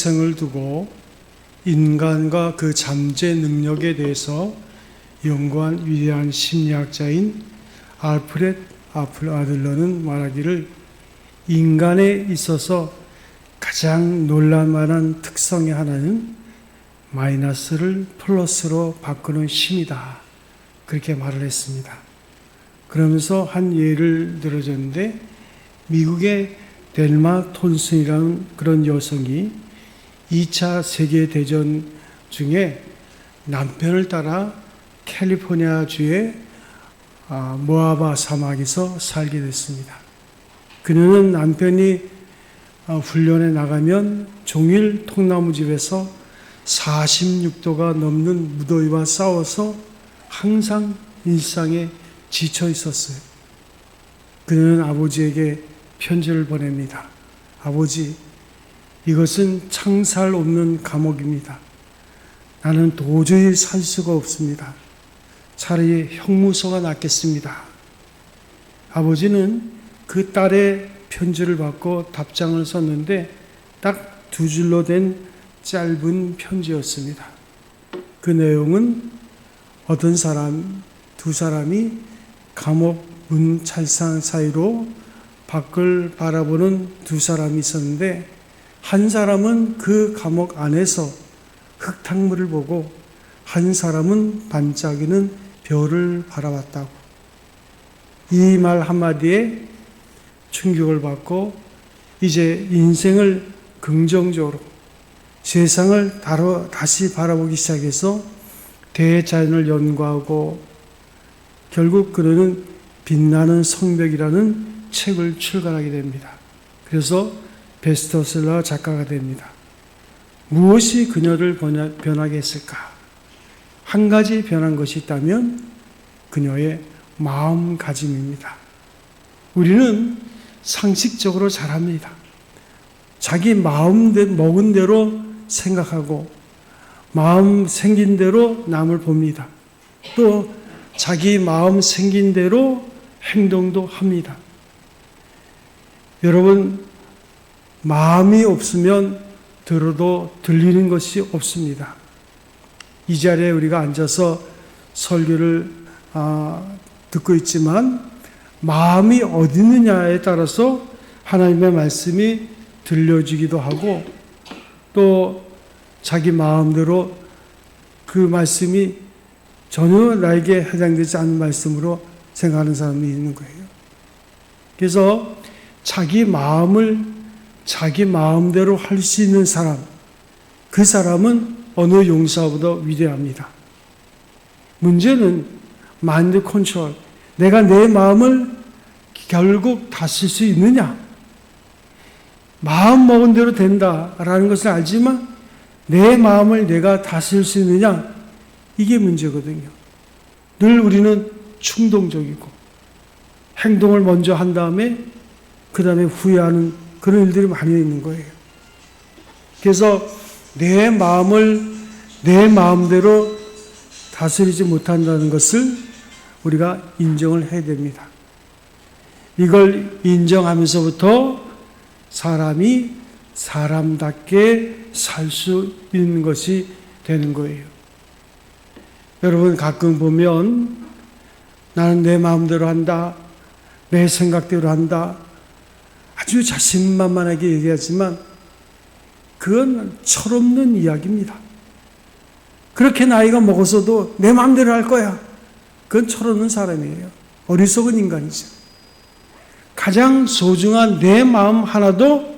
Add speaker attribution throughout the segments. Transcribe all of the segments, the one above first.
Speaker 1: 고생을 두고 인간과 그 잠재 능력에 대해서 연구한 위대한 심리학자인 알프레드 아들러는 말하기를 인간에 있어서 가장 놀랄만한 특성의 하나는 마이너스를 플러스로 바꾸는 힘이다. 그렇게 말을 했습니다. 그러면서 한 예를 들어줬는데 미국의 델마 톤슨이라는 그런 여성이 2차 세계대전 중에 남편을 따라 캘리포니아주의 모아바 사막에서 살게 됐습니다. 그녀는 남편이 훈련에 나가면 종일 통나무집에서 46도가 넘는 무더위와 싸워서 항상 일상에 지쳐 있었어요. 그녀는 아버지에게 편지를 보냅니다. 아버지, 이것은 창살 없는 감옥입니다. 나는 도저히 살 수가 없습니다. 차라리 형무소가 낫겠습니다. 아버지는 그 딸의 편지를 받고 답장을 썼는데 딱 2줄로 된 짧은 편지였습니다. 그 내용은 어떤 두 사람이 감옥 문 찰상 사이로 밖을 바라보는 두 사람이 있었는데 한 사람은 그 감옥 안에서 흙탕물을 보고 한 사람은 반짝이는 별을 바라봤다고. 이 말 한마디에 충격을 받고 이제 인생을 긍정적으로 세상을 다시 바라보기 시작해서 대자연을 연구하고 결국 그는 빛나는 성벽이라는 책을 출간하게 됩니다. 그래서 베스트셀러 작가가 됩니다. 무엇이 그녀를 변하게 했을까? 한 가지 변한 것이 있다면 그녀의 마음가짐입니다. 우리는 상식적으로 잘합니다. 자기 마음 먹은 대로 생각하고 마음 생긴 대로 남을 봅니다. 또 자기 마음 생긴 대로 행동도 합니다. 여러분, 마음이 없으면 들어도 들리는 것이 없습니다. 이 자리에 우리가 앉아서 설교를 듣고 있지만 마음이 어디 있느냐에 따라서 하나님의 말씀이 들려지기도 하고 또 자기 마음대로 그 말씀이 전혀 나에게 해당되지 않는 말씀으로 생각하는 사람이 있는 거예요. 그래서 자기 마음을 자기 마음대로 할 수 있는 사람, 그 사람은 어느 용사보다 위대합니다. 문제는 마인드 컨트롤, 내가 내 마음을 결국 다스릴 수 있느냐? 마음 먹은 대로 된다라는 것을 알지만 내 마음을 내가 다스릴 수 있느냐? 이게 문제거든요. 늘 우리는 충동적이고 행동을 먼저 한 다음에 그 다음에 후회하는 그런 일들이 많이 있는 거예요. 그래서 내 마음을 내 마음대로 다스리지 못한다는 것을 우리가 인정을 해야 됩니다. 이걸 인정하면서부터 사람이 사람답게 살 수 있는 것이 되는 거예요. 여러분 가끔 보면 나는 내 마음대로 한다, 내 생각대로 한다, 아주 자신만만하게 얘기하지만 그건 철없는 이야기입니다. 그렇게 나이가 먹어서도 내 마음대로 할 거야. 그건 철없는 사람이에요. 어리석은 인간이죠. 가장 소중한 내 마음 하나도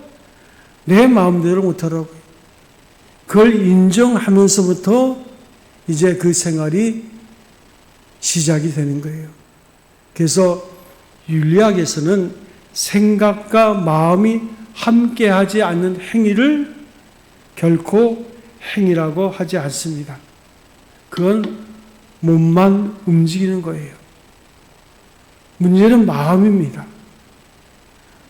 Speaker 1: 내 마음대로 못하라고요. 그걸 인정하면서부터 이제 그 생활이 시작이 되는 거예요. 그래서 윤리학에서는 생각과 마음이 함께하지 않는 행위를 결코 행위라고 하지 않습니다. 그건 몸만 움직이는 거예요. 문제는 마음입니다.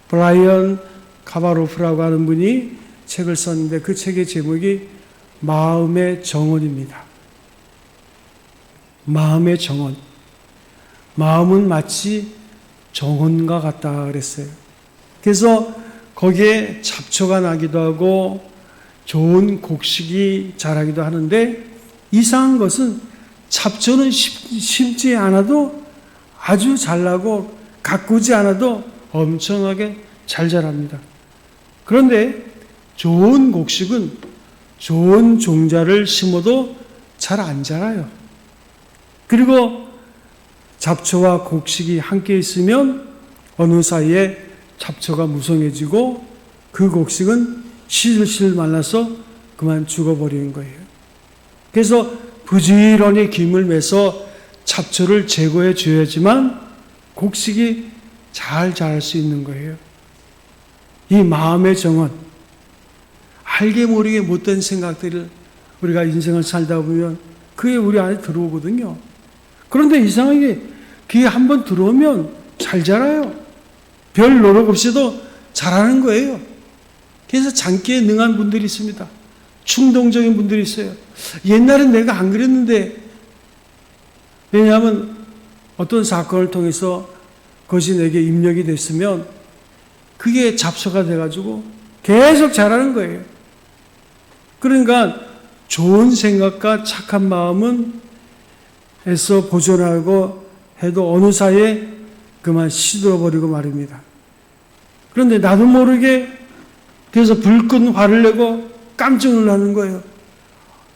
Speaker 1: 브라이언 카바로프라고 하는 분이 책을 썼는데 그 책의 제목이 마음의 정원입니다. 마음의 정원. 마음은 마치 정원과 같다 그랬어요. 그래서 거기에 잡초가 나기도 하고 좋은 곡식이 자라기도 하는데 이상한 것은 잡초는 심지 않아도 아주 잘 나고 가꾸지 않아도 엄청나게 잘 자랍니다. 그런데 좋은 곡식은 좋은 종자를 심어도 잘 안 자라요. 그리고 잡초와 곡식이 함께 있으면 어느 사이에 잡초가 무성해지고 그 곡식은 실실 말라서 그만 죽어버리는 거예요. 그래서 부지런히 김을 매서 잡초를 제거해 줘야지만 곡식이 잘 자랄 수 있는 거예요. 이 마음의 정원, 알게 모르게 못된 생각들을 우리가 인생을 살다 보면 그게 우리 안에 들어오거든요. 그런데 이상하게 그게 한번 들어오면 잘 자라요. 별 노력 없이도 자라는 거예요. 그래서 장기에 능한 분들이 있습니다. 충동적인 분들이 있어요. 옛날엔 내가 안 그랬는데, 왜냐하면 어떤 사건을 통해서 그것이 내게 입력이 됐으면 그게 잡초가 돼가지고 계속 자라는 거예요. 그러니까 좋은 생각과 착한 마음은 애써 보존하고 해도 어느 사이에 그만 시들어버리고 말입니다. 그런데 나도 모르게 그래서 불끈 화를 내고 깜짝 놀라는 거예요.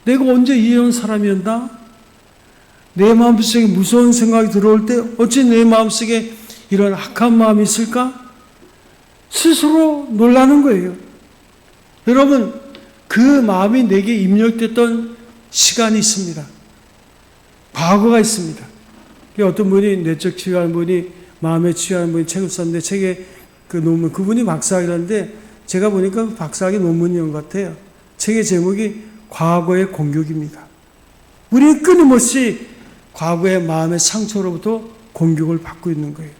Speaker 1: 내가 언제 이런 사람이었나? 내 마음속에 무서운 생각이 들어올 때 어찌 내 마음속에 이런 악한 마음이 있을까? 스스로 놀라는 거예요. 여러분, 그 마음이 내게 입력됐던 시간이 있습니다. 과거가 있습니다. 어떤 분이 내적 치유하는 분이 마음에 치유하는 분이 책을 썼는데 책에 그 논문, 그분이 박사학위라는데 제가 보니까 박사학위 논문인 것 같아요. 책의 제목이 과거의 공격입니다. 우리는 끊임없이 과거의 마음의 상처로부터 공격을 받고 있는 거예요.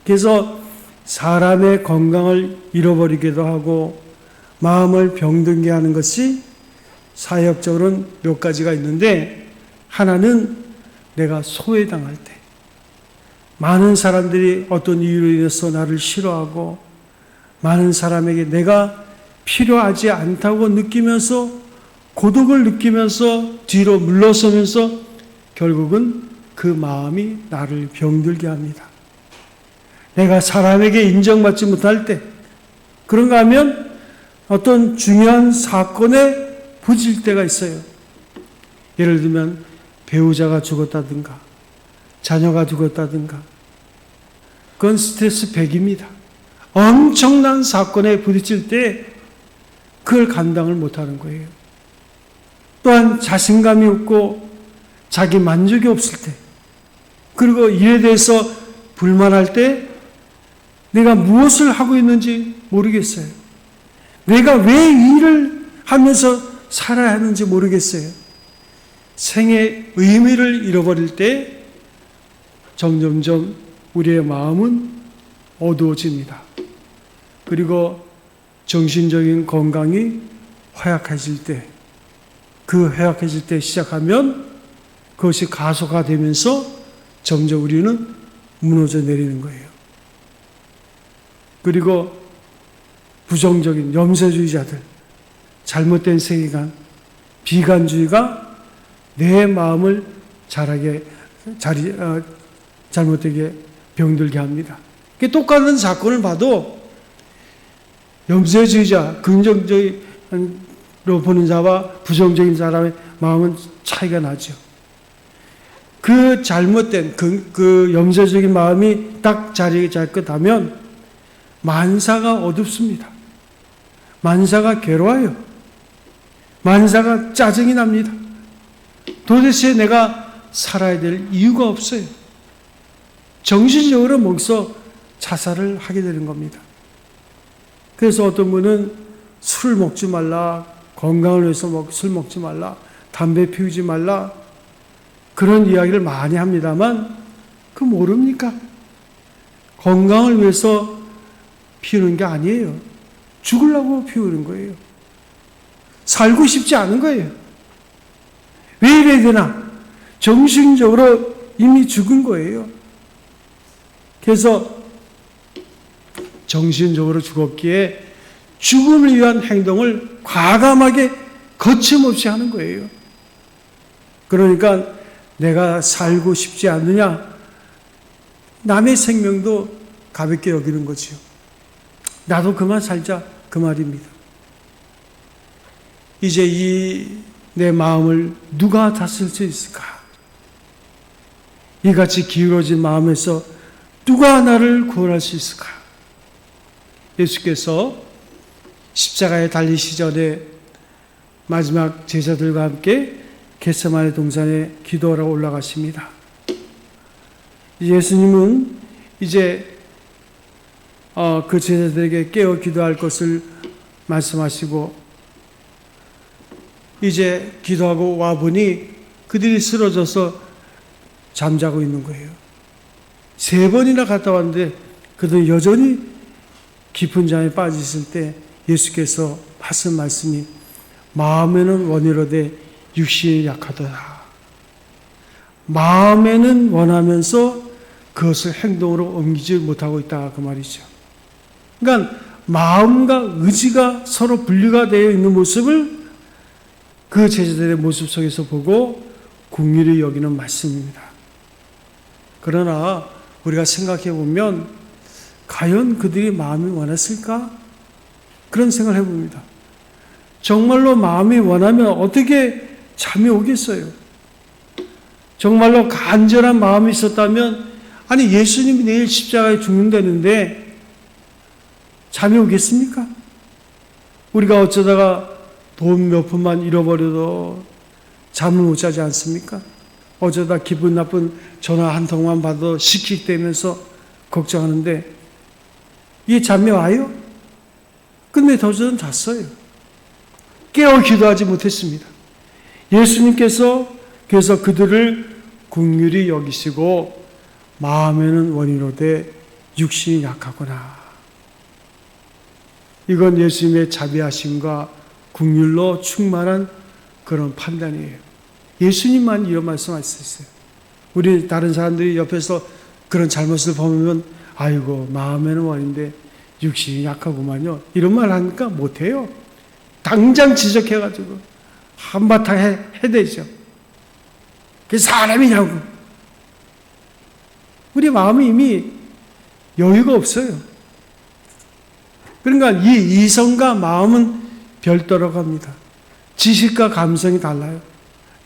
Speaker 1: 그래서 사람의 건강을 잃어버리기도 하고 마음을 병들게 하는 것이 사역적으로는 몇 가지가 있는데, 하나는 내가 소외당할 때, 많은 사람들이 어떤 이유로 인해서 나를 싫어하고 많은 사람에게 내가 필요하지 않다고 느끼면서 고독을 느끼면서 뒤로 물러서면서 결국은 그 마음이 나를 병들게 합니다. 내가 사람에게 인정받지 못할 때, 그런가 하면 어떤 중요한 사건에 부질 때가 있어요. 예를 들면 배우자가 죽었다든가 자녀가 죽었다든가, 그건 스트레스 100입니다. 엄청난 사건에 부딪힐 때 그걸 감당을 못하는 거예요. 또한 자신감이 없고 자기 만족이 없을 때, 그리고 일에 대해서 불만할 때 내가 무엇을 하고 있는지 모르겠어요. 내가 왜 일을 하면서 살아야 하는지 모르겠어요. 생의 의미를 잃어버릴 때 점점점 우리의 마음은 어두워집니다. 그리고 정신적인 건강이 허약해질 때, 그 허약해질 때 시작하면 그것이 가속화되면서 점점 우리는 무너져 내리는 거예요. 그리고 부정적인 염세주의자들, 잘못된 세계관, 비관주의가 내 마음을 잘못되게 병들게 합니다. 똑같은 사건을 봐도 염세주의자, 긍정적으로 보는 자와 부정적인 사람의 마음은 차이가 나죠. 그 잘못된 그 염세적인 마음이 딱 자리에 잡고 하면 만사가 어둡습니다. 만사가 괴로워요. 만사가 짜증이 납니다. 도대체 내가 살아야 될 이유가 없어요. 정신적으로 먹서 자살을 하게 되는 겁니다. 그래서 어떤 분은 술을 먹지 말라, 건강을 위해서 술 먹지 말라, 담배 피우지 말라, 그런 이야기를 많이 합니다만 그거 모릅니까? 건강을 위해서 피우는 게 아니에요. 죽으려고 피우는 거예요. 살고 싶지 않은 거예요. 왜 이래야 되나? 정신적으로 이미 죽은 거예요. 그래서 정신적으로 죽었기에 죽음을 위한 행동을 과감하게 거침없이 하는 거예요. 그러니까 내가 살고 싶지 않느냐? 남의 생명도 가볍게 여기는 거지요. 나도 그만 살자, 그 말입니다. 이제 이 내 마음을 누가 다스릴 수 있을까? 이같이 기울어진 마음에서 누가 나를 구원할 수 있을까? 예수께서 십자가에 달리시 전에 마지막 제자들과 함께 겟세마네 동산에 기도하러 올라가십니다. 예수님은 이제 그 제자들에게 깨어 기도할 것을 말씀하시고 이제 기도하고 와보니 그들이 쓰러져서 잠자고 있는 거예요. 3번이나 갔다 왔는데 그들은 여전히 깊은 잠에 빠져 있을 때 예수께서 하신 말씀이 마음에는 원이로되 육신이 약하도다. 마음에는 원하면서 그것을 행동으로 옮기지 못하고 있다, 그 말이죠. 그러니까 마음과 의지가 서로 분리가 되어 있는 모습을 그 제자들의 모습 속에서 보고 긍휼히 여기는 말씀입니다. 그러나 우리가 생각해 보면 과연 그들이 마음이 원했을까? 그런 생각을 해봅니다. 정말로 마음이 원하면 어떻게 잠이 오겠어요? 정말로 간절한 마음이 있었다면 아니 예수님이 내일 십자가에 죽는다는데 잠이 오겠습니까? 우리가 어쩌다가 돈 몇 푼만 잃어버려도 잠을 못 자지 않습니까? 어쩌다 기분 나쁜 전화 한 통만 받아도 씩씩대면서 걱정하는데 이게 잠이 와요? 근데 저는 잤어요. 깨어 기도하지 못했습니다. 예수님께서 그래서 그들을 긍휼히 여기시고 마음에는 원이로되 육신이 약하구나. 이건 예수님의 자비하심과 긍휼로 충만한 그런 판단이에요. 예수님만 이런 말씀할 수 있어요. 우리 다른 사람들이 옆에서 그런 잘못을 보면 아이고 마음에는 원인데 육신이 약하구만요. 이런 말 하니까 못해요. 당장 지적해가지고 한바탕 해대죠. 그게 사람이냐고. 우리 마음이 이미 여유가 없어요. 그러니까 이 이성과 마음은 별도로 갑니다. 지식과 감성이 달라요.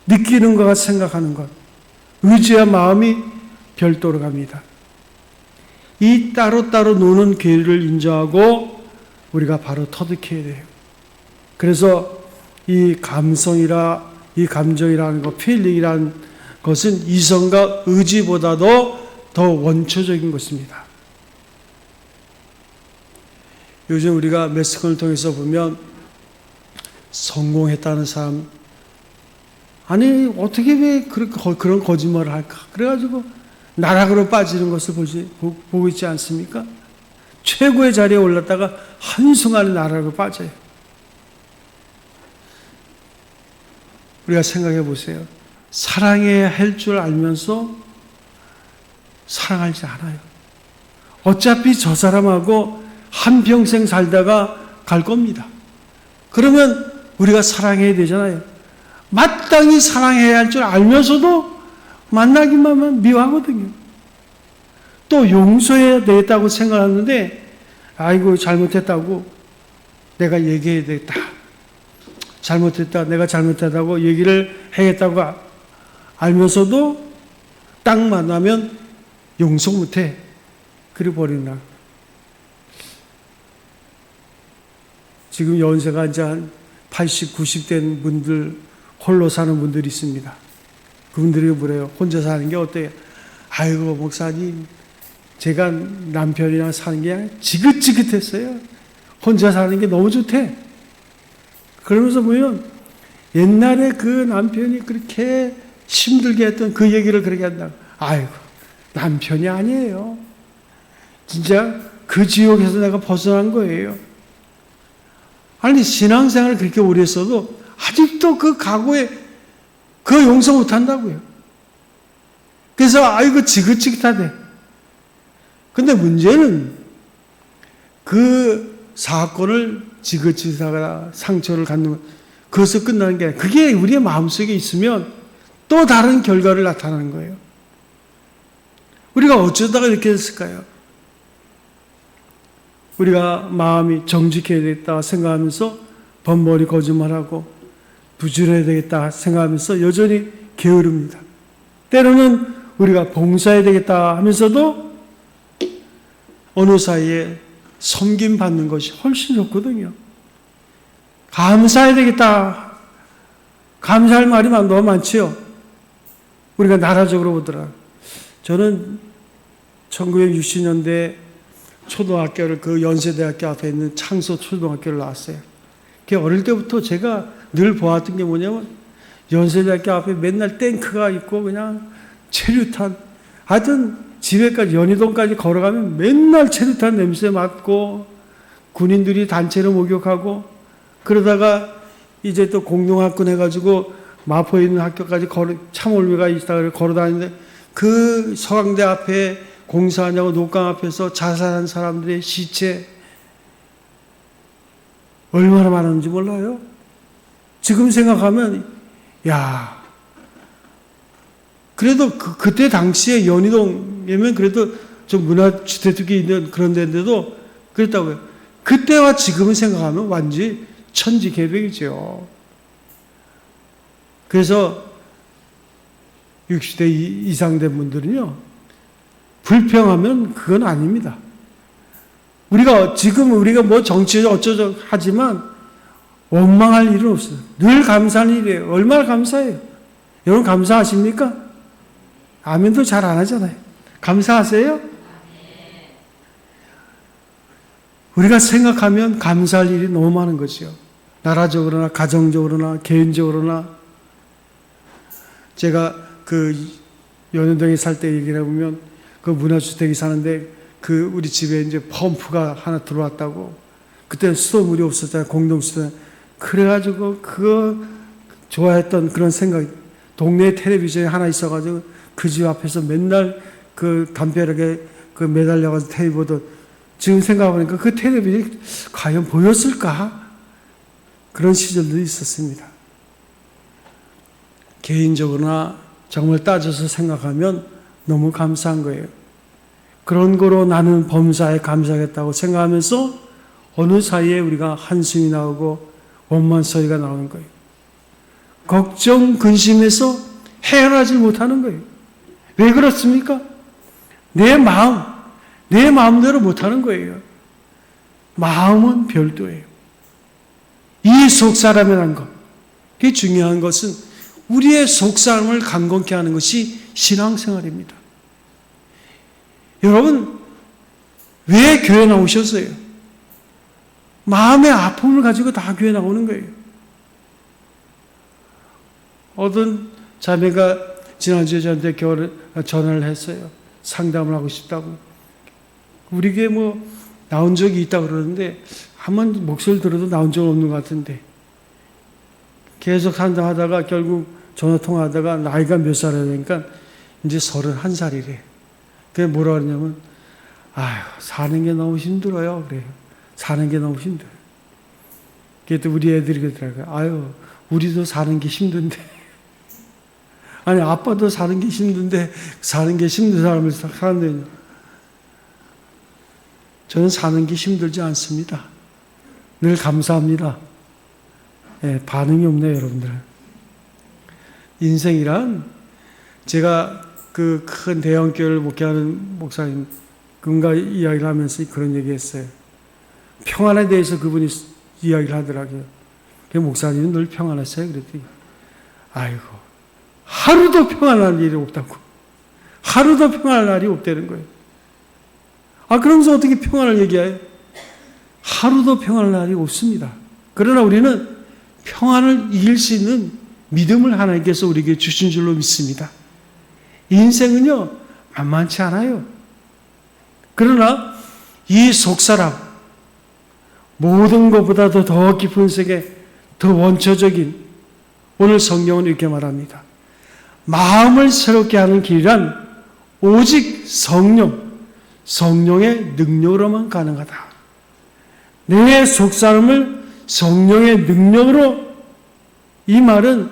Speaker 1: 느끼는 것과 생각하는 것. 의지와 마음이 별도로 갑니다. 이 따로따로 노는 괴리를 인정하고 우리가 바로 터득해야 돼요. 그래서 이 감성이라, 이 감정이라는 것, 필링이라는 것은 이성과 의지보다도 더 원초적인 것입니다. 요즘 우리가 매스컴을 통해서 보면 성공했다는 사람, 아니 어떻게 왜 그런 거짓말을 할까? 그래가지고 나락으로 빠지는 것을 보고 있지 않습니까? 최고의 자리에 올랐다가 한순간에 나락으로 빠져요. 우리가 생각해 보세요. 사랑해야 할 줄 알면서 사랑하지 않아요. 어차피 저 사람하고 한평생 살다가 갈 겁니다. 그러면 우리가 사랑해야 되잖아요. 마땅히 사랑해야 할 줄 알면서도 만나기만 하면 미워하거든요. 또 용서해야 되겠다고 생각하는데 아이고 잘못했다고 내가 얘기해야 되겠다. 잘못했다. 내가 잘못했다고 얘기를 해야겠다고 알면서도 딱 만나면 용서 못해. 그래 버리나. 지금 연세가 이제 한 80, 90 된 분들, 홀로 사는 분들이 있습니다. 그분들이 뭐래요? 혼자 사는 게 어때요? 아이고, 목사님, 제가 남편이랑 사는 게 그냥 지긋지긋했어요. 혼자 사는 게 너무 좋대. 그러면서 보면 옛날에 그 남편이 그렇게 힘들게 했던 그 얘기를 그렇게 한다. 아이고, 남편이 아니에요. 진짜 그 지옥에서 내가 벗어난 거예요. 아니, 신앙생활을 그렇게 오래 했어도 아직도 그 과거에 그 용서 못 한다고요. 그래서 아이고 지긋지긋하대. 근데 문제는 그 사건을 지긋지긋하거나 상처를 갖는 그것을 끝나는 게 아니라 그게 우리의 마음속에 있으면 또 다른 결과를 나타나는 거예요. 우리가 어쩌다가 이렇게 됐을까요? 우리가 마음이 정직해야 되겠다 생각하면서 번번이 거짓말하고 부지런해야 되겠다 생각하면서 여전히 게으릅니다. 때로는 우리가 봉사해야 되겠다 하면서도 어느 사이에 섬김받는 것이 훨씬 좋거든요. 감사해야 되겠다. 감사할 말이 너무 많지요. 우리가 나라적으로 보더라. 저는 1960년대 초등학교를 그 연세대학교 앞에 있는 창서 초등학교를 나왔어요. 어릴 때부터 제가 늘 보았던 게 뭐냐면 연세대학교 앞에 맨날 탱크가 있고 그냥 체류탄, 하여튼 집에까지 연희동까지 걸어가면 맨날 체류탄 냄새 맡고 군인들이 단체로 목욕하고 그러다가 이제 또 공동학군 해가지고 마포에 있는 학교까지 참올비가 있다가 걸어다니는데 그 서강대 앞에 공사하냐고 녹강 앞에서 자살한 사람들의 시체 얼마나 많은지 몰라요? 지금 생각하면 야 그래도 그때 당시에 연희동이면 그래도 좀 문화주택이 있는 그런 데인데도 그랬다고요. 그때와 지금을 생각하면 완전히 천지개벽이죠. 그래서 60대 이상 된 분들은요, 불평하면 그건 아닙니다. 우리가 뭐 정치 어쩌죠 하지만 원망할 일은 없어요. 늘 감사할 일이에요. 얼마나 감사해요. 여러분 감사하십니까? 아멘도 잘 안 하잖아요. 감사하세요? 우리가 생각하면 감사할 일이 너무 많은 거죠. 나라적으로나 가정적으로나 개인적으로나. 제가 그 연희동에 살 때 얘기를 해보면 그 문화주택이 사는데 그 우리 집에 이제 펌프가 하나 들어왔다고. 그때는 수도물이 없었잖아요. 공동수도. 그래가지고 그거 좋아했던 그런 생각이, 동네에 텔레비전이 하나 있어가지고 그 집 앞에서 맨날 그 담벼락에 그 매달려가지고 텔레비 보던, 지금 생각해보니까 그 텔레비전이 과연 보였을까? 그런 시절도 있었습니다. 개인적으로나 정말 따져서 생각하면 너무 감사한 거예요. 그런 거로 나는 범사에 감사하겠다고 생각하면서 어느 사이에 우리가 한숨이 나오고 원만 소리가 나오는 거예요. 걱정, 근심해서 헤어나지 못하는 거예요. 왜 그렇습니까? 내 마음대로 못하는 거예요. 마음은 별도예요. 이 속사람이라는 것, 그게 중요한 것은 우리의 속사람을 강건케 하는 것이 신앙생활입니다. 여러분, 왜 교회 나오셨어요? 마음의 아픔을 가지고 다 교회 나오는 거예요. 어떤 자매가 지난주에 저한테 전화를 했어요. 상담을 하고 싶다고. 우리 교회 뭐 나온 적이 있다고 그러는데 한번 목소리를 들어도 나온 적 없는 것 같은데, 계속 상담하다가 결국 전화 통화하다가 나이가 몇 살이라 그러니까 이제 31살이래. 그게 뭐라 그러냐면, 아휴, 사는 게 너무 힘들어요. 그래요. 사는 게 너무 힘들어요. 그때 우리 애들이 그러더라고요. 아유, 우리도 사는 게 힘든데. 아니, 아빠도 사는 게 힘든데, 사는 게 힘든 사람을 사는데, 저는 사는 게 힘들지 않습니다. 늘 감사합니다. 예, 반응이 없네요, 여러분들. 인생이란, 제가 그 큰 대형교회를 목회하는 목사님, 그분과 이야기를 하면서 그런 얘기 했어요. 평안에 대해서 그분이 이야기를 하더라고요. 그 목사님은 늘 평안하세요? 그랬더니, 아이고, 하루도 평안할 일이 없다고. 하루도 평안할 날이 없다는 거예요. 아, 그러면서 어떻게 평안을 얘기해요? 하루도 평안할 날이 없습니다. 그러나 우리는 평안을 이길 수 있는 믿음을 하나님께서 우리에게 주신 줄로 믿습니다. 인생은요, 만만치 않아요. 그러나 이 속사람, 모든 것보다도 더 깊은 세계, 더 원초적인, 오늘 성경은 이렇게 말합니다. 마음을 새롭게 하는 길이란 오직 성령의 능력으로만 가능하다. 내 속사람을 성령의 능력으로, 이 말은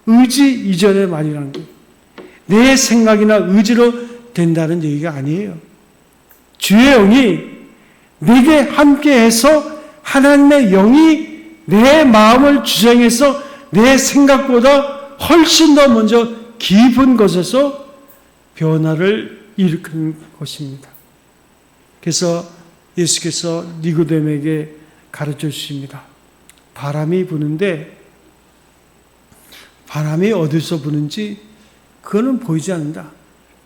Speaker 1: 의지 이전의 말이라는 거예요. 내 생각이나 의지로 된다는 얘기가 아니에요. 주의 영이 내게 함께해서 하나님의 영이 내 마음을 주장해서 내 생각보다 훨씬 더 먼저 깊은 곳에서 변화를 일으키는 것입니다. 그래서 예수께서 니고데모에게 가르쳐 주십니다. 바람이 부는데 바람이 어디서 부는지 그거는 보이지 않는다.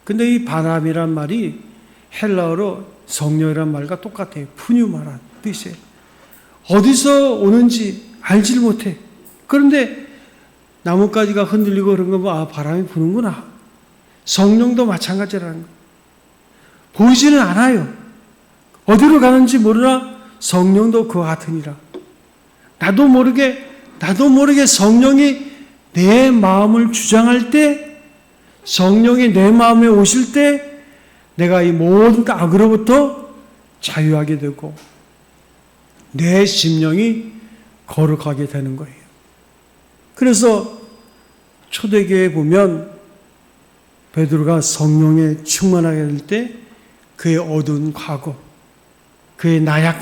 Speaker 1: 근데 이 바람이란 말이 헬라어로 성령이란 말과 똑같아요. 푸뉴마란 뜻이에요. 어디서 오는지 알지를 못해. 그런데 나뭇가지가 흔들리고 그런 거 보면 바람이 부는구나. 성령도 마찬가지라는 거예요. 보이지는 않아요. 어디로 가는지 모르나 성령도 그와 같으니라. 나도 모르게 성령이 내 마음을 주장할 때, 성령이 내 마음에 오실 때 내가 이 모든 악으로부터 자유하게 되고 내 심령이 거룩하게 되는 거예요. 그래서 초대교회에 보면 베드로가 성령에 충만하게 될 때 그의 어두운 과거, 그의 나약함,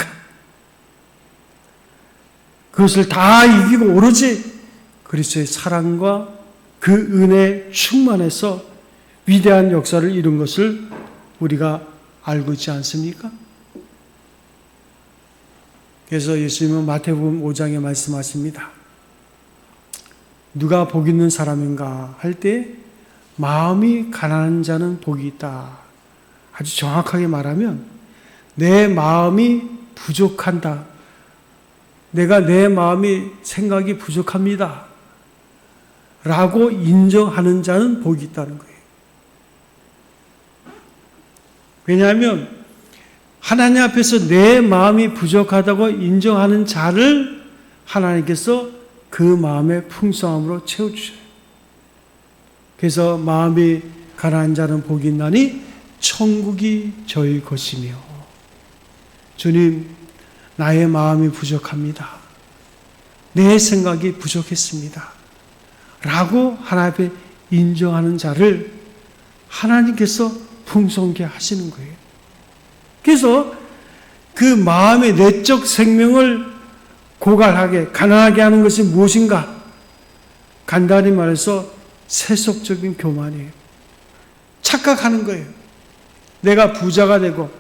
Speaker 1: 그것을 다 이기고 오로지 그리스도의 사랑과 그 은혜에 충만해서 위대한 역사를 이룬 것을 우리가 알고 있지 않습니까? 그래서 예수님은 마태복음 5장에 말씀하십니다. 누가 복 있는 사람인가 할 때 마음이 가난한 자는 복이 있다. 아주 정확하게 말하면 내 마음이 부족한다. 내가 내 마음이 생각이 부족합니다. 라고 인정하는 자는 복이 있다는 거예요. 왜냐하면 하나님 앞에서 내 마음이 부족하다고 인정하는 자를 하나님께서 그 마음의 풍성함으로 채워주셔요. 그래서 마음이 가난한 자는 복이 있나니 천국이 저희 것이며, 주님, 나의 마음이 부족합니다. 내 생각이 부족했습니다. 라고 하나님 앞에 인정하는 자를 하나님께서 풍성케 하시는 거예요. 그래서 그 마음의 내적 생명을 고갈하게, 가난하게 하는 것이 무엇인가? 간단히 말해서 세속적인 교만이에요. 착각하는 거예요. 내가 부자가 되고,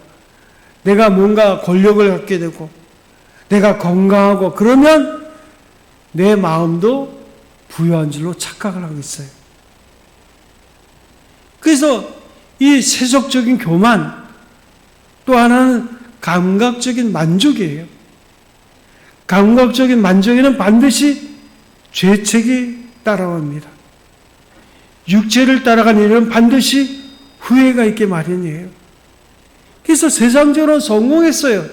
Speaker 1: 내가 뭔가 권력을 갖게 되고, 내가 건강하고, 그러면 내 마음도 부유한 줄로 착각을 하고 있어요. 그래서 이 세속적인 교만, 또 하나는 감각적인 만족이에요. 감각적인 만족에는 반드시 죄책이 따라옵니다. 육체를 따라가는 일은 반드시 후회가 있게 마련이에요. 그래서 세상적으로 성공했어요.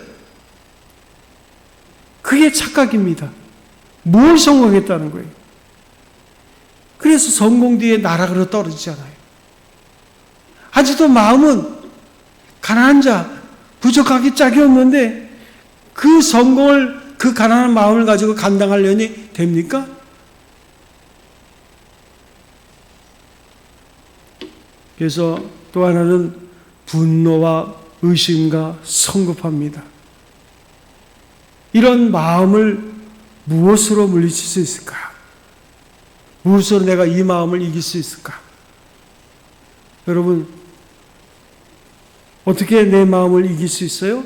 Speaker 1: 그게 착각입니다. 뭘 성공했다는 거예요? 그래서 성공 뒤에 나락으로 떨어지잖아요. 아직도 마음은 가난한 자, 부족하기 짝이 없는데 그 성공을, 그 가난한 마음을 가지고 감당하려니 됩니까? 그래서 또 하나는 분노와 의심과 성급합니다. 이런 마음을 무엇으로 물리칠 수 있을까? 무엇으로 내가 이 마음을 이길 수 있을까? 여러분, 어떻게 내 마음을 이길 수 있어요?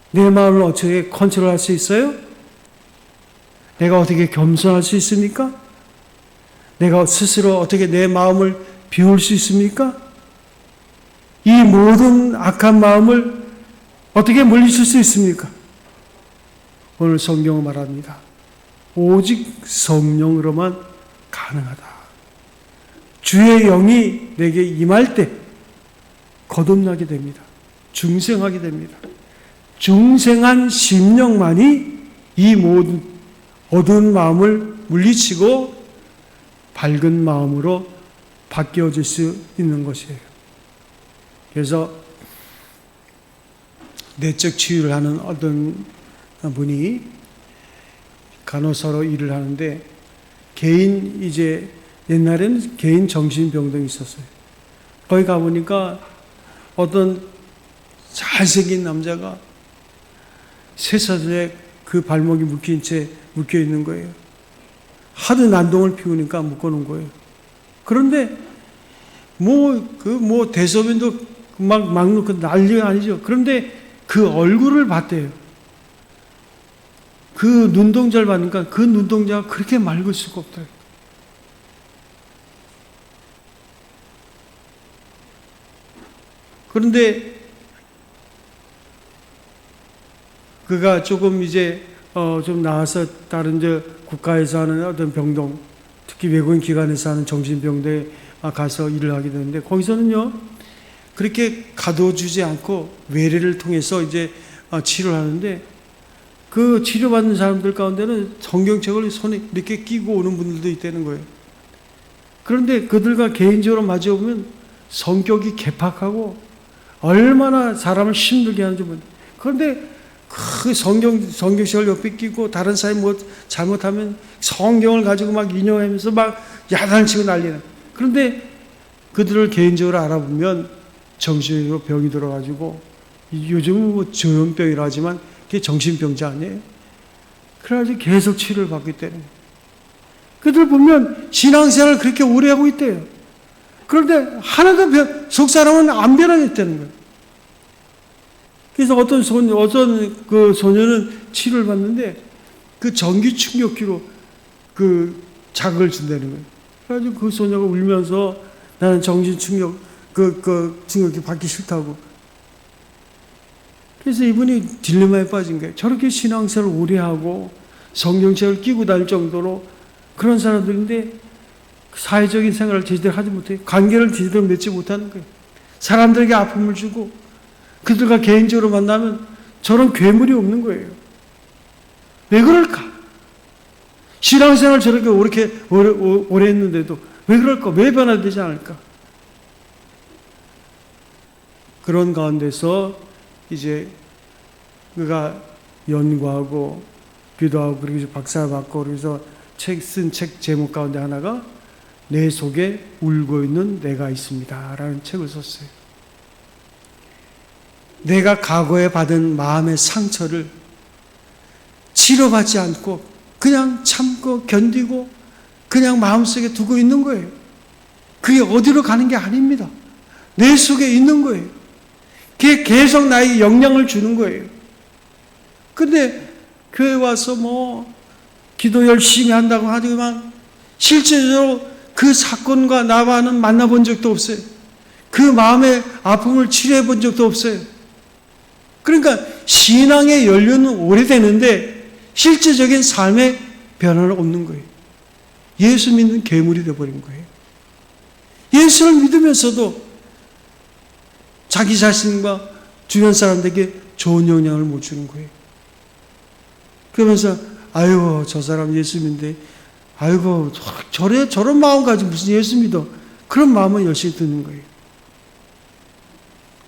Speaker 1: 내 마음을 어떻게 컨트롤할 수 있어요? 내가 어떻게 겸손할 수 있습니까? 내가 스스로 어떻게 내 마음을 비울 수 있습니까? 이 모든 악한 마음을 어떻게 물리칠 수 있습니까? 오늘 성경은 말합니다. 오직 성령으로만 가능하다. 주의 영이 내게 임할 때 거듭나게 됩니다. 중생하게 됩니다. 중생한 심령만이 이 모든 어두운 마음을 물리치고 밝은 마음으로 바뀌어질 수 있는 것이에요. 그래서 내적 치유를 하는 어떤 분이 간호사로 일을 하는데 개인 이제 옛날에는 개인 정신병동이 있었어요. 거기 가보니까 어떤 잘생긴 남자가 쇠사슬에 그 발목이 묶인 채 묶여 있는 거예요. 하도 난동을 피우니까 묶어놓은 거예요. 그런데 대소변도 막 넣고 난리가 아니죠. 그런데 그 얼굴을 봤대요. 그 눈동자를 봤으니까 그 눈동자가 그렇게 맑을 수가 없다. 그런데 그가 조금 이제 좀 나와서 다른 국가에서 하는 어떤 병동, 특히 외국인 기관에서 하는 정신병동에 가서 일을 하게 되는데, 거기서는요 그렇게 가둬주지 않고 외래를 통해서 이제 치료를 하는데, 그 치료받는 사람들 가운데는 성경책을 손에 이렇게 끼고 오는 분들도 있다는 거예요. 그런데 그들과 개인적으로 마주보면 성격이 개팍하고 얼마나 사람을 힘들게 하는지 모르겠어요. 그런데 그 성경책을 옆에 끼고 다른 사람이 뭐 잘못하면 성경을 가지고 막 인용하면서 막 야단치고 난리는. 그런데 그들을 개인적으로 알아보면 정신적으로 병이 들어가지고, 요즘은 뭐 조현병이라 하지만 그게 정신병자 아니에요. 그래가지고 계속 치료를 받고 있다는 거예요. 그들 보면 신앙생활을 그렇게 오래 하고 있대요. 그런데 하나도 속 사람은 안 변하겠다는 거예요. 그래서 어떤 그 소녀는 치료를 받는데 그 전기 충격기로 그 자극을 준다는 거예요. 그래가지고 그 소녀가 울면서 나는 정신 충격, 그 충격기 받기 싫다고. 그래서 이분이 딜레마에 빠진 거예요. 저렇게 신앙생활을 오래 하고 성경책을 끼고 다닐 정도로 그런 사람들인데 사회적인 생활을 제대로 하지 못해요. 관계를 제대로 맺지 못하는 거예요. 사람들에게 아픔을 주고 그들과 개인적으로 만나면 저런 괴물이 없는 거예요. 왜 그럴까? 신앙생활 저렇게 오래 했는데도 왜 그럴까? 왜 변화되지 않을까? 그런 가운데서 이제 그가 연구하고 기도하고 그러면서 박사 받고 그래서 쓴 책 제목 가운데 하나가 내 속에 울고 있는 내가 있습니다 라는 책을 썼어요. 내가 과거에 받은 마음의 상처를 치료받지 않고 그냥 참고 견디고 그냥 마음속에 두고 있는 거예요. 그게 어디로 가는 게 아닙니다. 내 속에 있는 거예요. 그게 계속 나에게 영향을 주는 거예요. 근데 교회 와서 뭐 기도 열심히 한다고 하지만 실제로 그 사건과 나와는 만나본 적도 없어요. 그 마음의 아픔을 치료해 본 적도 없어요. 그러니까 신앙의 연륜은 오래되는데 실제적인 삶의 변화는 없는 거예요. 예수 믿는 괴물이 되어버린 거예요. 예수를 믿으면서도 자기 자신과 주변 사람들에게 좋은 영향을 못 주는 거예요. 그러면서 아이고 저 사람 예수 믿는데 아이고 저런 마음 가지고 무슨 예수 믿어. 그런 마음은 열심히 듣는 거예요.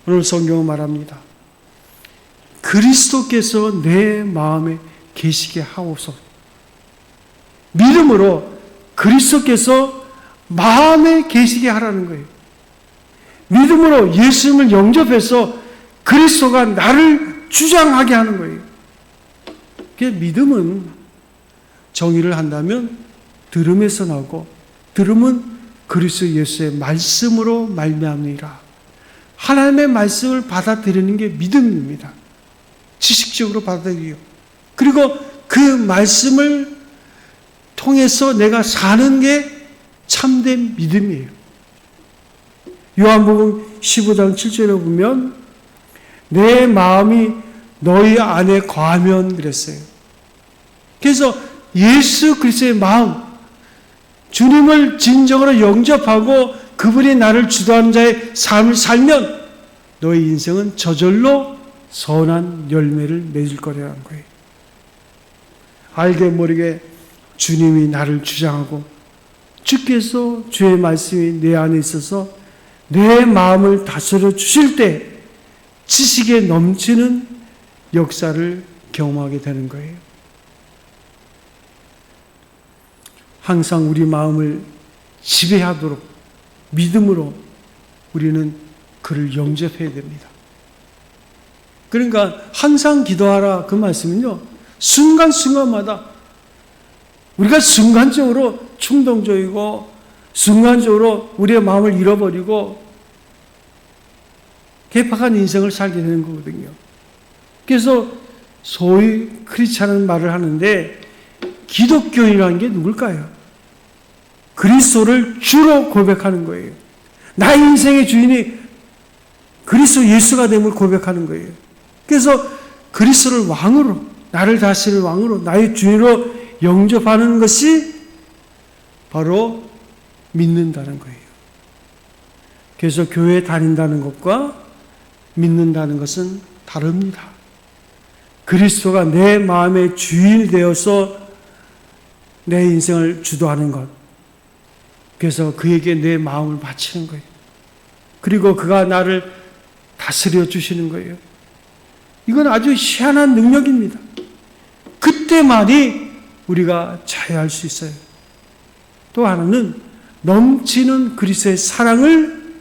Speaker 1: 오늘 성경은 말합니다. 그리스도께서 내 마음에 계시게 하옵소서. 믿음으로 그리스도께서 마음에 계시게 하라는 거예요. 믿음으로 예수님을 영접해서 그리스도가 나를 주장하게 하는 거예요. 믿음은 정의를 한다면 들음에서 나오고 들음은 그리스도 예수의 말씀으로 말미암으리라. 하나님의 말씀을 받아들이는 게 믿음입니다. 지식적으로 받아들이요. 그리고 그 말씀을 통해서 내가 사는 게 참된 믿음이에요. 요한복음 15장 7절에 보면 내 마음이 너희 안에 거하면 그랬어요. 그래서 예수 그리스도의 마음, 주님을 진정으로 영접하고 그분이 나를 주도하는 자의 삶을 살면 너의 인생은 저절로 선한 열매를 맺을 거라는 거예요. 알게 모르게 주님이 나를 주장하고 주께서 주의 말씀이 내 안에 있어서 내 마음을 다스려 주실 때 지식에 넘치는 역사를 경험하게 되는 거예요. 항상 우리 마음을 지배하도록 믿음으로 우리는 그를 영접해야 됩니다. 그러니까 항상 기도하라 그 말씀은요, 순간순간마다 우리가 순간적으로 충동적이고 순간적으로 우리의 마음을 잃어버리고 개팍한 인생을 살게 되는 거거든요. 그래서 소위 크리스찬은 말을 하는데 기독교인이라는 게 누굴까요? 그리스도를 주로 고백하는 거예요. 나의 인생의 주인이 그리스도 예수가 됨을 고백하는 거예요. 그래서 그리스도를 왕으로, 나를 다스릴 왕으로, 나의 주인으로 영접하는 것이 바로 믿는다는 거예요. 그래서 교회에 다닌다는 것과 믿는다는 것은 다릅니다. 그리스도가 내 마음의 주인이 되어서 내 인생을 주도하는 것. 그래서 그에게 내 마음을 바치는 거예요. 그리고 그가 나를 다스려 주시는 거예요. 이건 아주 희한한 능력입니다. 그때만이 우리가 자유할 수 있어요. 또 하나는 넘치는 그리스도의 사랑을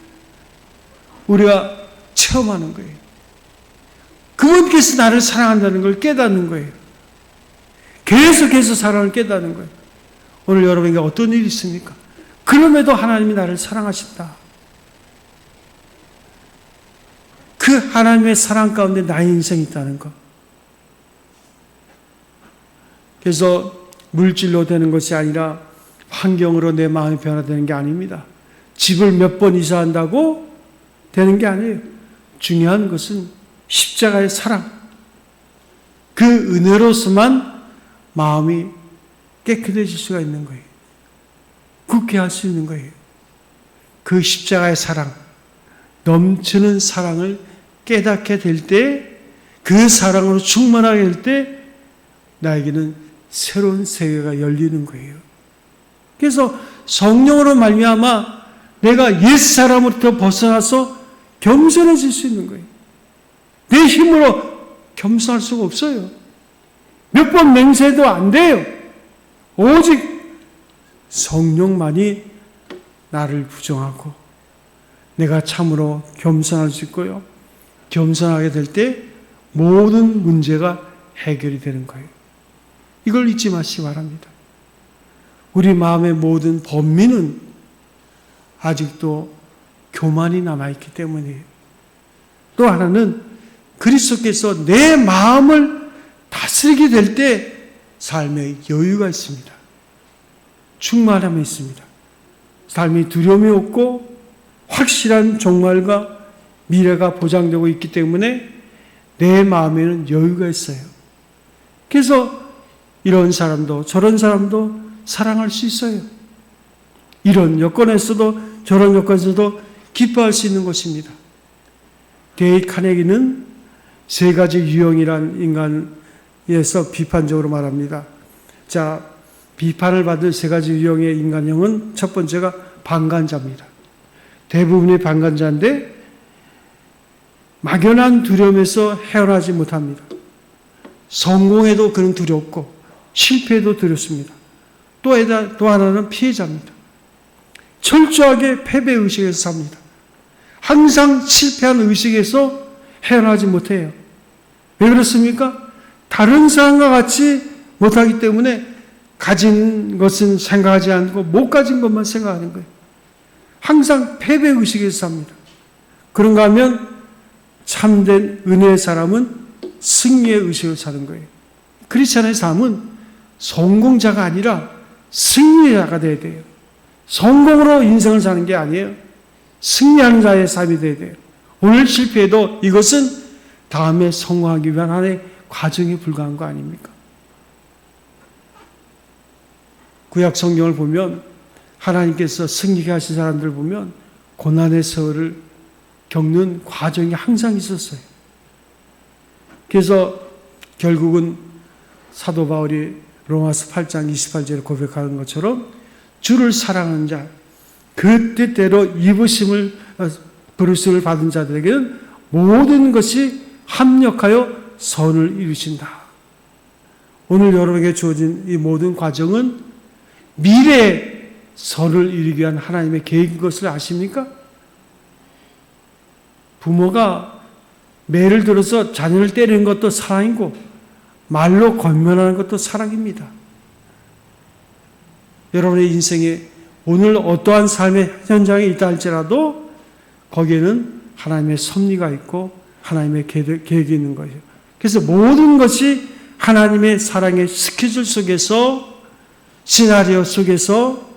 Speaker 1: 우리가 체험하는 거예요. 그분께서 나를 사랑한다는 걸 깨닫는 거예요. 계속해서 사랑을 깨닫는 거예요. 오늘 여러분에게 어떤 일이 있습니까? 그럼에도 하나님이 나를 사랑하신다. 그 하나님의 사랑 가운데 나의 인생이 있다는 것. 그래서 물질로 되는 것이 아니라 환경으로 내 마음이 변화되는 게 아닙니다. 집을 몇 번 이사한다고 되는 게 아니에요. 중요한 것은 십자가의 사랑. 그 은혜로서만 마음이 깨끗해질 수가 있는 거예요. 굳게 할 수 있는 거예요. 그 십자가의 사랑, 넘치는 사랑을 깨닫게 될 때, 그 사랑으로 충만하게 될 때 나에게는 새로운 세계가 열리는 거예요. 그래서 성령으로 말미암아 내가 옛사람으로부터 벗어나서 겸손해질 수 있는 거예요. 내 힘으로 겸손할 수가 없어요. 몇 번 맹세해도 안 돼요. 오직 성령만이 나를 부정하고 내가 참으로 겸손할 수 있고요. 겸손하게 될 때 모든 문제가 해결이 되는 거예요. 이걸 잊지 마시기 바랍니다. 우리 마음의 모든 범민은 아직도 교만이 남아있기 때문이에요. 또 하나는 그리스도께서 내 마음을 다스리게 될 때 삶에 여유가 있습니다. 충만함이 있습니다. 삶이 두려움이 없고 확실한 종말과 미래가 보장되고 있기 때문에 내 마음에는 여유가 있어요. 그래서 이런 사람도 저런 사람도 사랑할 수 있어요. 이런 여건에서도 저런 여건에서도 기뻐할 수 있는 것입니다. 데이 카네기는 세 가지 유형이란 인간에서 비판적으로 말합니다. 자, 비판을 받을 세 가지 유형의 인간형은 첫 번째가 방관자입니다. 대부분이 방관자인데 막연한 두려움에서 헤어나지 못합니다. 성공해도 그는 두렵고 실패해도 두렵습니다. 또 하나는 피해자입니다. 철저하게 패배의식에서 삽니다. 항상 실패한 의식에서 헤어나지 못해요. 왜 그렇습니까? 다른 사람과 같이 못하기 때문에 가진 것은 생각하지 않고 못 가진 것만 생각하는 거예요. 항상 패배의식에서 삽니다. 그런가 하면 참된 은혜의 사람은 승리의 의식을 사는 거예요. 크리스찬의 삶은 성공자가 아니라 승리자가 되어야 돼요. 성공으로 인생을 사는 게 아니에요. 승리하는 자의 삶이 되어야 돼요. 오늘 실패해도 이것은 다음에 성공하기 위한 하나의 과정에 불과한 거 아닙니까? 구약 성경을 보면 하나님께서 승리케 하신 사람들을 보면 고난의 세월을 겪는 과정이 항상 있었어요. 그래서 결국은 사도 바울이 로마서 8장 28절에 고백하는 것처럼 주를 사랑하는 자, 그 뜻대로 부르심을 받은 자들에게는 모든 것이 합력하여 선을 이루신다. 오늘 여러분에게 주어진 이 모든 과정은 미래의 선을 이루기 위한 하나님의 계획인 것을 아십니까? 부모가 매를 들어서 자녀를 때리는 것도 사랑이고 말로 권면하는 것도 사랑입니다. 여러분의 인생에 오늘 어떠한 삶의 현장에 있다 할지라도 거기에는 하나님의 섭리가 있고 하나님의 계획이 있는 거예요. 그래서 모든 것이 하나님의 사랑의 스케줄 속에서, 시나리오 속에서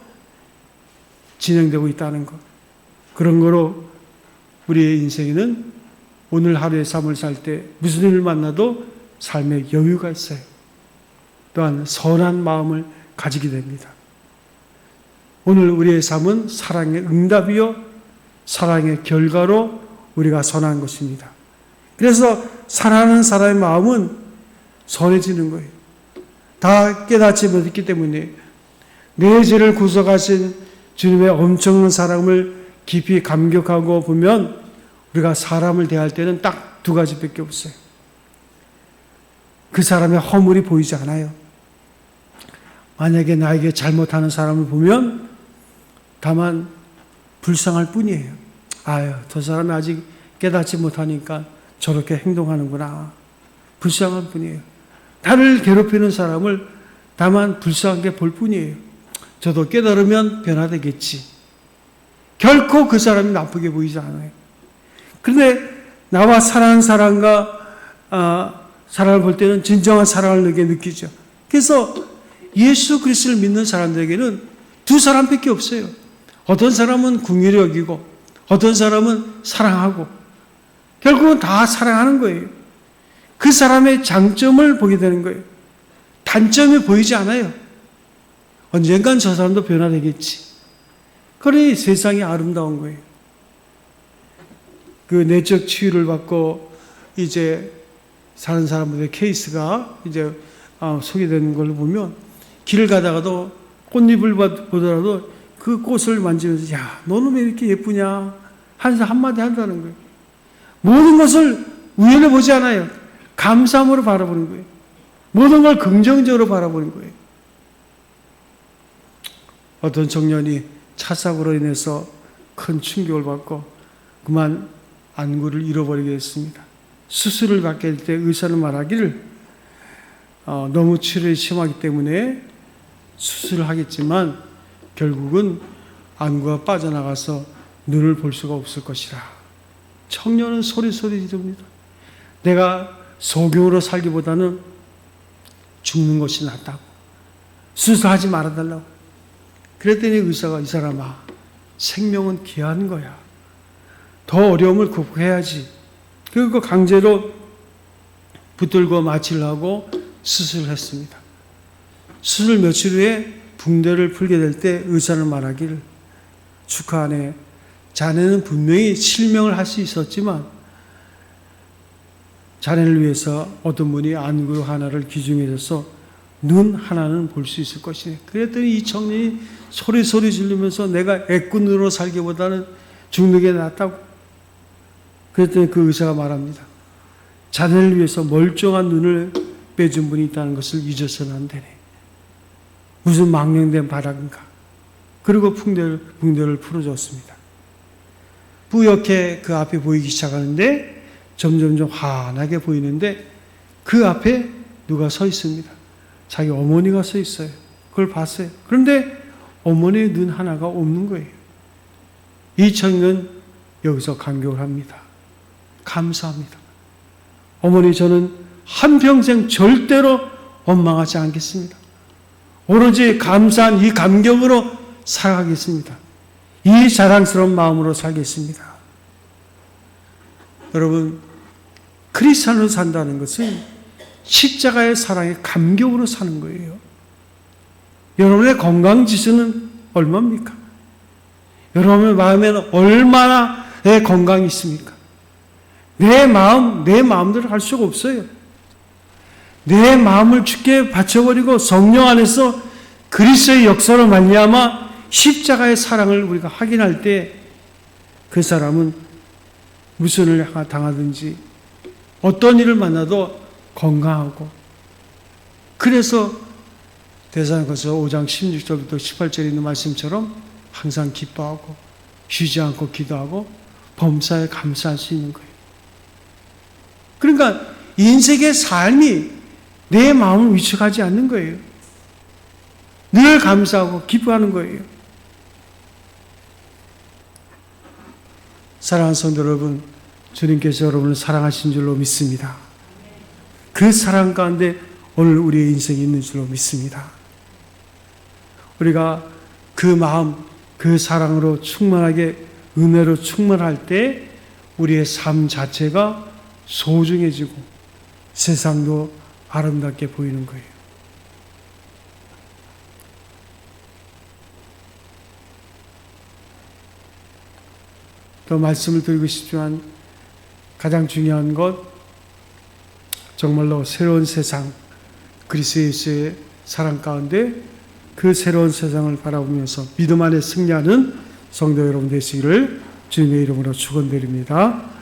Speaker 1: 진행되고 있다는 것. 그런 거로 우리의 인생에는 오늘 하루의 삶을 살 때 무슨 일을 만나도 삶의 여유가 있어요. 또한 선한 마음을 가지게 됩니다. 오늘 우리의 삶은 사랑의 응답이요, 사랑의 결과로 우리가 선한 것입니다. 그래서 사랑하는 사람의 마음은 선해지는 거예요. 다 깨닫지 못했기 때문에 내 죄를 구속하신 주님의 엄청난 사랑을 깊이 감격하고 보면 우리가 사람을 대할 때는 딱 두 가지밖에 없어요. 그 사람의 허물이 보이지 않아요. 만약에 나에게 잘못하는 사람을 보면 다만 불쌍할 뿐이에요. 아유, 저 사람이 아직 깨닫지 못하니까 저렇게 행동하는구나. 불쌍할 뿐이에요. 나를 괴롭히는 사람을 다만 불쌍하게 볼 뿐이에요. 저도 깨달으면 변화되겠지. 결코 그 사람이 나쁘게 보이지 않아요. 그런데 나와 사랑하는 사람과 사랑을 볼 때는 진정한 사랑을 느끼죠. 그래서 예수 그리스도를 믿는 사람들에게는 두 사람밖에 없어요. 어떤 사람은 긍휼히 여기고 어떤 사람은 사랑하고 결국은 다 사랑하는 거예요. 그 사람의 장점을 보게 되는 거예요. 단점이 보이지 않아요. 언젠간 저 사람도 변화되겠지. 그러니 세상이 아름다운 거예요. 그 내적 치유를 받고 이제 사는 사람들의 케이스가 이제 소개되는 걸 보면 길을 가다가도 꽃잎을 보더라도 그 꽃을 만지면서 야, 너는 왜 이렇게 예쁘냐? 한마디 한다는 거예요. 모든 것을 우연히 보지 않아요. 감사함으로 바라보는 거예요. 모든 걸 긍정적으로 바라보는 거예요. 어떤 청년이 차 사고로 인해서 큰 충격을 받고 그만 안구를 잃어버리게 됐습니다. 수술을 받게 될 때 의사는 말하기를 너무 치료가 심하기 때문에 수술을 하겠지만 결국은 안구가 빠져나가서 눈을 볼 수가 없을 것이라. 청년은 소리소리 지릅니다. 내가 소경으로 살기보다는 죽는 것이 낫다고. 수술하지 말아달라고. 그랬더니 의사가 이 사람아, 생명은 귀한 거야. 더 어려움을 극복해야지. 그리고 강제로 붙들고 마취를 하고 수술을 했습니다. 수술 며칠 후에 붕대를 풀게 될 때 의사는 말하기를 축하하네. 자네는 분명히 실명을 할 수 있었지만 자네를 위해서 어떤 분이 안구 하나를 기증해줘서 눈 하나는 볼 수 있을 것이네. 그랬더니 이 청년이 소리 지르면서 내가 애꾼으로 살기보다는 죽는 게 낫다고. 그랬더니 그 의사가 말합니다. 자네를 위해서 멀쩡한 눈을 빼준 분이 있다는 것을 잊어서는 안 되네. 무슨 망령된 바람인가. 그리고 붕대를 풀어줬습니다. 뿌옇게 그 앞에 보이기 시작하는데 점점점 환하게 보이는데 그 앞에 누가 서 있습니다. 자기 어머니가 서 있어요. 그걸 봤어요. 그런데 어머니의 눈 하나가 없는 거예요. 이 청년은 여기서 감격을 합니다. 감사합니다. 어머니, 저는 한평생 절대로 원망하지 않겠습니다. 오로지 감사한 이 감격으로 살아가겠습니다. 이 자랑스러운 마음으로 살겠습니다. 여러분, 크리스찬으로 산다는 것은 십자가의 사랑의 감격으로 사는 거예요. 여러분의 건강 지수는 얼마입니까? 여러분의 마음에는 얼마나의 건강이 있습니까? 내 마음대로 할 수가 없어요. 내 마음을 주께 바쳐버리고 성령 안에서 그리스도의 역사로 말미암아 십자가의 사랑을 우리가 확인할 때 그 사람은 무슨 일을 당하든지 어떤 일을 만나도 건강하고 그래서 데살로니가서 5장 16절부터 18절에 있는 말씀처럼 항상 기뻐하고 쉬지 않고 기도하고 범사에 감사할 수 있는 거예요. 그러니까 인생의 삶이 내 마음을 위축하지 않는 거예요. 늘 감사하고 기뻐하는 거예요. 사랑하는 성도 여러분, 주님께서 여러분을 사랑하신 줄로 믿습니다. 그 사랑 가운데 오늘 우리의 인생이 있는 줄로 믿습니다. 우리가 그 마음, 그 사랑으로 충만하게 은혜로 충만할 때 우리의 삶 자체가 소중해지고 세상도 아름답게 보이는 거예요. 또 말씀을 드리고 싶지만 가장 중요한 것, 정말로 새로운 세상, 그리스도 예수의 사랑 가운데 그 새로운 세상을 바라보면서 믿음 안에 승리하는 성도 여러분 되시기를 주님의 이름으로 축원드립니다.